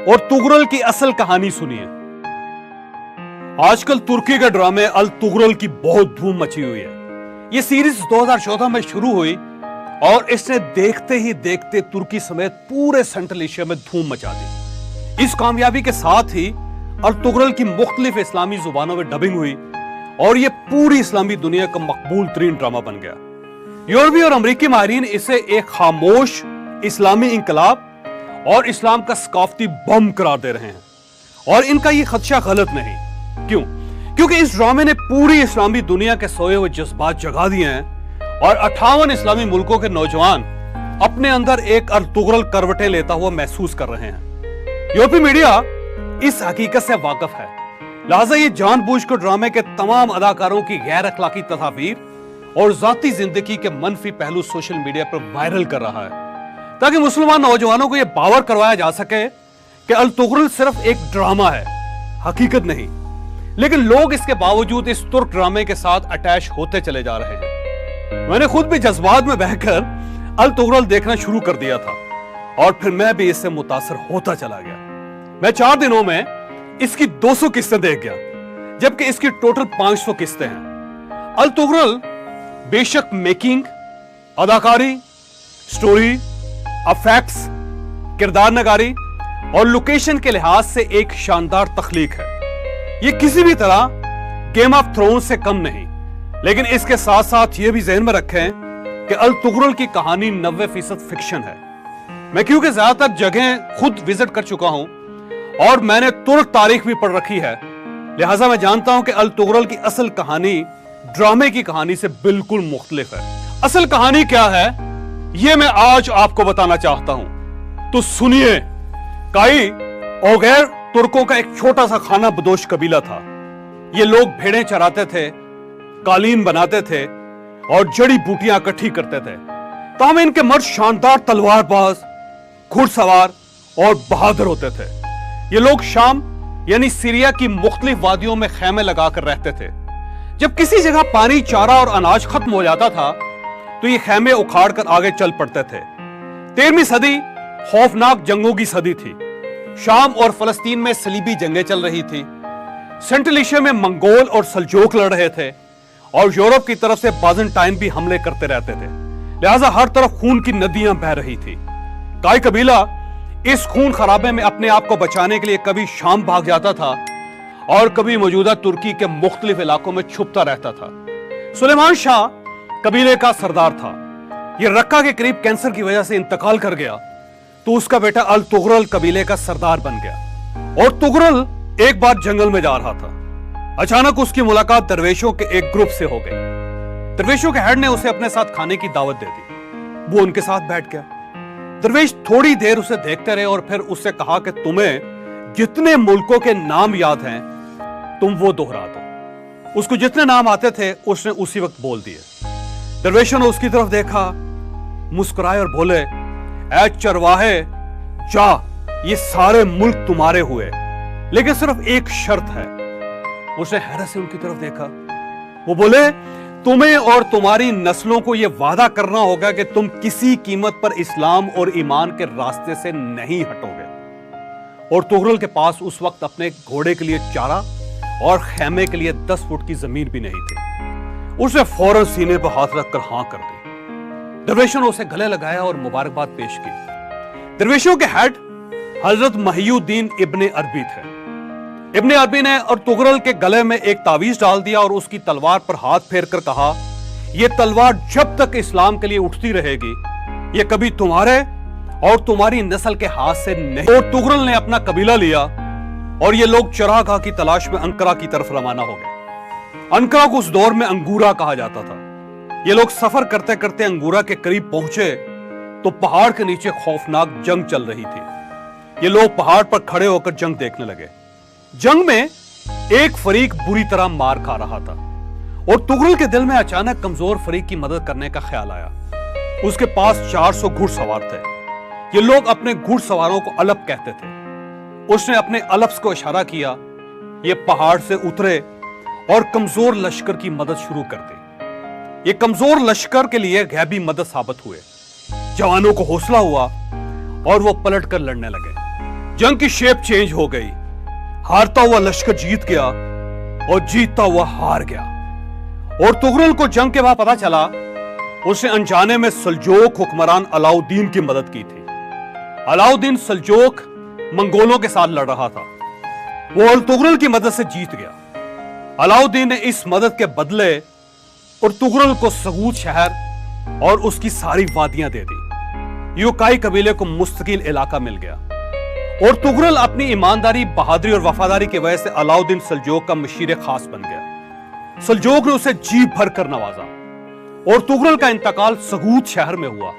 और तुगरल की असल कहानी सुनिए। आजकल तुर्की के ड्रामे अल तुगरल की बहुत धूम मची हुई है। ये सीरीज 2014 में शुरू हुई और इसने देखते ही देखते तुर्की समेत पूरे सेंट्रल एशिया में धूम मचा दी। इस कामयाबी के साथ ही अल तुगरल की मुख्तलिफ इस्लामी जुबानों में डबिंग हुई और ये पूरी इस्लामी दुनिया का मकबूल तरीन ड्रामा बन गया। यूरोपीय और अमेरिकी माहिरीन इसे एक खामोश इस्लामी इंकलाब और इस्लाम का सकाफती बम करार दे रहे हैं और इनका ये खदशा गलत नहीं। क्यों? क्योंकि इस ड्रामे ने पूरी इस्लामी दुनिया के सोए हुए जज्बात जगा दिए हैं और 58 इस्लामी मुल्कों के नौजवान अपने अंदर एक अल तुगरल करवटें लेता हुआ महसूस कर रहे हैं। यूरोपीय मीडिया इस हकीकत से वाकिफ है, लिहाजा ये जानबूझकर ड्रामे के तमाम अदाकारों की गैर अखलाकी तस्वीर और जाती जिंदगी के मनफी पहलू सोशल मीडिया पर वायरल कर रहा है ताकि मुसलमान नौजवानों को यह बावर करवाया जा सके कि अल तुगरल सिर्फ एक ड्रामा है, हकीकत नहीं। लेकिन लोग इसके बावजूद इस तुर्क ड्रामे के साथ अटैच होते चले जा रहे हैं। मैंने खुद भी जज्बात में बहकर अल तुगरल देखना शुरू कर दिया था और फिर मैं भी इससे मुतासर होता चला गया। मैं 4 दिनों में इसकी 200 किस्तें देख गया, जबकि इसकी टोटल 500 किस्तें हैं। अल तुगरल बेशक मेकिंग, अदाकारी, स्टोरी, अफेक्ट्स, किरदार नगारी और लोकेशन के लिहाज से एक शानदार तख्लीक है। ये किसी भी तरह गेम ऑफ थ्रोन्स से कम नहीं, लेकिन इसके साथ साथ ये भी ज़हन में रखें कि अल तुगरल की कहानी 90% फिक्शन है। मैं क्योंकि ज्यादातर जगह खुद विजिट कर चुका हूं और मैंने तुर्क तारीख भी पढ़ रखी है, लिहाजा मैं जानता हूं कि अल तुगरल की असल कहानी ड्रामे की कहानी से बिल्कुल मुख्तलिफ है। असल कहानी क्या है ये मैं आज आपको बताना चाहता हूं, तो सुनिए। काई ओगैर तुर्कों का एक छोटा सा खाना बदोश कबीला था। ये लोग भेड़ें चराते थे, कालीन बनाते थे और जड़ी बूटियां इकट्ठी करते थे। ताहम इनके मर्द शानदार तलवारबाज, घुड़सवार और बहादुर होते थे। ये लोग शाम यानी सीरिया की मुख्तलिफ वादियों में खैमे लगाकर रहते थे। जब किसी जगह पानी, चारा और अनाज खत्म हो जाता था तो ये खैमे उखाड़ कर आगे चल पड़ते थे। 13वीं सदी खौफनाक जंगों की सदी थी। शाम और फलस्तीन में सलीबी जंगें चल रही थी। सेंट्रल एशिया में मंगोल और सल्जूक लड़ रहे थे और यूरोप की तरफ से बाज़ेंटाइन भी हमले करते रहते थे। लिहाजा हर तरफ खून की नदियां बह रही थी। काई कबीला इस खून खराबे में अपने आप को बचाने के लिए कभी शाम भाग जाता था और कभी मौजूदा तुर्की के मुख्तलिफ इलाकों में छुपता रहता था। सुलेमान शाह कबीले का सरदार था। यह रक्का के करीब कैंसर की वजह से इंतकाल कर गया तो उसका बेटा अल तुगरल कबीले का सरदार बन गया। और तुगरल एक बार जंगल में जा रहा था। अचानक उसकी मुलाकात दरवेशों के एक ग्रुप से हो गई। दरवेशों के हेड ने उसे अपने साथ खाने की दावत दे दी। वो उनके साथ बैठ गया। दरवेश थोड़ी देर उसे देखते रहे और फिर उससे कहा कि तुम्हें जितने मुल्कों के नाम याद हैं तुम वो दोहरा दो। उसको जितने नाम आते थे उसने उसी वक्त बोल दिए। दरवेशों ने उसकी तरफ देखा, मुस्कुराए और बोले, ऐ चरवाहे जा, ये सारे मुल्क तुम्हारे हुए, लेकिन सिर्फ एक शर्त है। उसने हैरत से उनकी तरफ देखा। वो बोले, तुम्हें और तुम्हारी नस्लों को यह वादा करना होगा कि तुम किसी कीमत पर इस्लाम और ईमान के रास्ते से नहीं हटोगे। और तुगरल के पास उस वक्त अपने घोड़े के लिए चारा और खैमे के लिए 10 फुट की जमीन भी नहीं थी। उसने फौरन सीने पर हाथ रखकर हां कर दी। दरवेशों ने उसे गले लगाया और मुबारकबाद पेश की। दरवेशों के हेड हजरत महियुद्दीन इब्ने अरबी थे। इब्ने अरबी ने और तुगरल के गले में एक तावीज डाल दिया और उसकी तलवार पर हाथ फेर कर कहा, यह तलवार जब तक इस्लाम के लिए उठती रहेगी, यह कभी तुम्हारे और तुम्हारी नस्ल के हाथ से नहीं। और तुगरल ने अपना कबीला लिया और ये लोग चरागाह की तलाश में अंकारा की तरफ रवाना हो गए। अंकारा को उस दौर में अंगूरा कहा जाता था। ये लोग सफर करते करते अंगूरा के करीब पहुंचे तो पहाड़ के नीचे खौफनाक जंग चल रही थी। ये लोग पहाड़ पर खड़े होकर जंग देखने लगे। जंग में एक फरीक बुरी तरह मार खा रहा था और तुगरल के दिल में अचानक कमजोर फरीक की मदद करने का ख्याल आया। उसके पास 400 घुड़सवार थे। ये लोग अपने घुड़सवारों को अलप कहते थे। उसने अपने अलप्स को इशारा किया। ये पहाड़ से उतरे और कमजोर लश्कर की मदद शुरू कर दी। ये कमजोर लश्कर के लिए गैबी मदद साबित हुए। जवानों को हौसला हुआ और वो पलट कर लड़ने लगे। जंग की शेप चेंज हो गई। हारता हुआ लश्कर जीत गया और जीतता हुआ हार गया। और तुगरुल को जंग के बाद पता चला उसने अनजाने में सल्जोक हुक्मरान अलाउद्दीन की मदद की थी। अलाउद्दीन सल्जोक मंगोलों के साथ लड़ रहा था। वो अर्तुगरुल की मदद से जीत गया। अलाउद्दीन ने इस मदद के बदले अर्तुगरुल को सगूत शहर और उसकी सारी वादियां दे दी। यूकाई कबीले को मुस्तकिल इलाका मिल गया। और तुगरुल अपनी ईमानदारी, बहादुरी और वफादारी की वजह से अलाउद्दीन सल्जोक का मशीर खास बन गया। सल्जोक ने उसे जी भर कर नवाजा और तुगरुल का इंतकाल सगूत शहर में हुआ।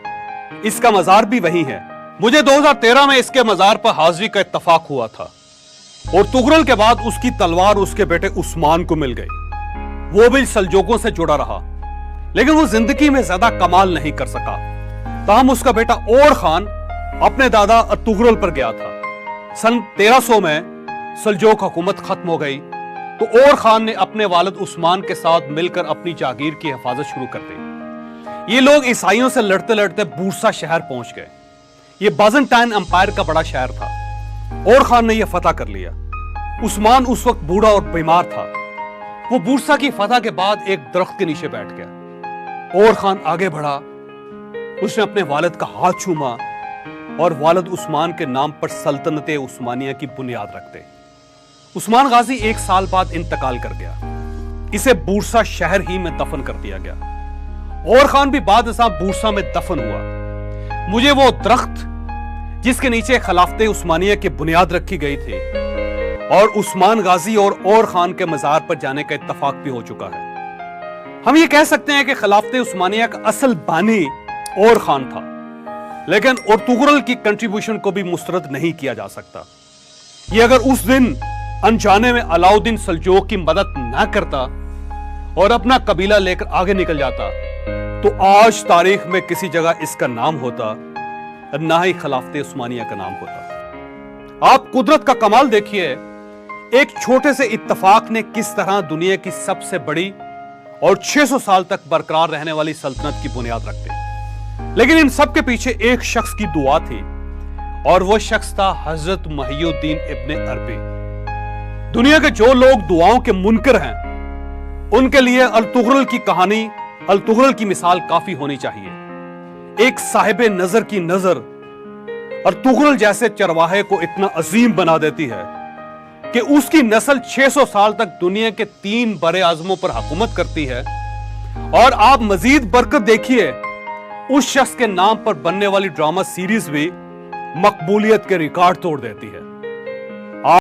इसका मजार भी वही है। मुझे 2013 में इसके मजार पर हाजिरी का इत्तफाक हुआ था और तुगरुल के बाद उसकी तलवार उसके बेटे उस्मान को मिल गई। वो भी सल्जोकों से जुड़ा रहा, लेकिन वो जिंदगी में ज्यादा कमाल नहीं कर सका। ताहम उसका बेटा और खान अपने दादा तुगरुल पर गया था। सन 1300 में सल्जोक हुकूमत खत्म हो गई तो और खान ने अपने वालिद उस्मान के साथ मिलकर अपनी जागीर की हिफाजत शुरू कर दी। ये लोग ईसाइयों से लड़ते लड़ते बूरसा शहर पहुंच गए। ये बाज़ंटाइन अंपायर का बड़ा शहर था। और खान ने यह फतह कर लिया। उस्मान उस वक्त बूढ़ा और बीमार था। वो बूरसा की फतह के बाद एक दरख्त के नीचे बैठ गया। और खान आगे बढ़ा। उसने अपने वालिद का हाथ चूमा और वालिद उस्मान के नाम पर सल्तनत उस्मानिया की बुनियाद रखते। उस्मान गाजी 1 साल बाद इंतकाल कर गया। इसे बूरसा शहर ही में दफन कर दिया गया। और खान भी बाद बूरसा में दफन हुआ। मुझे वो दरख्त जिसके नीचे खिलाफत उस्मानिया की बुनियाद रखी गई थी और उस्मान गाजी और खान के मजार पर जाने का इत्तफाक भी हो चुका है। हम ये कह सकते हैं कि खिलाफत उस्मानिया का असल बानी और खान था, लेकिन अर्तुगरुल की कंट्रीब्यूशन को भी मुस्तरद नहीं किया जा सकता। ये अगर उस दिन अनजाने में अलाउद्दीन सल्जोक की मदद ना करता और अपना कबीला लेकर आगे निकल जाता तो आज तारीख में किसी जगह इसका नाम होता, ना ही खिलाफत उस्मानिया का नाम होता। आप कुदरत का कमाल देखिए। एक छोटे से इत्तफाक ने किस तरह दुनिया की सबसे बड़ी और 600 साल तक बरकरार रहने वाली सल्तनत की बुनियाद रख दी। लेकिन इन सब के पीछे एक शख्स की दुआ थी और वो शख्स था हजरत महियुद्दीन इब्ने अरबी। दुनिया के जो लोग दुआओं के मुनकर हैं उनके लिए अर्तुगरुल की कहानी, अर्तुगरुल की मिसाल काफी होनी चाहिए। एक साहिबे नजर की नजर अर्तुगरुल जैसे चरवाहे को इतना अजीम बना देती है कि उसकी नस्ल 600 साल तक दुनिया के 3 बड़े आजमों पर हुकूमत करती है। और आप मजीद बरकत देखिए, उस शख्स के नाम पर बनने वाली ड्रामा सीरीज भी मकबूलियत के रिकॉर्ड तोड़ देती है।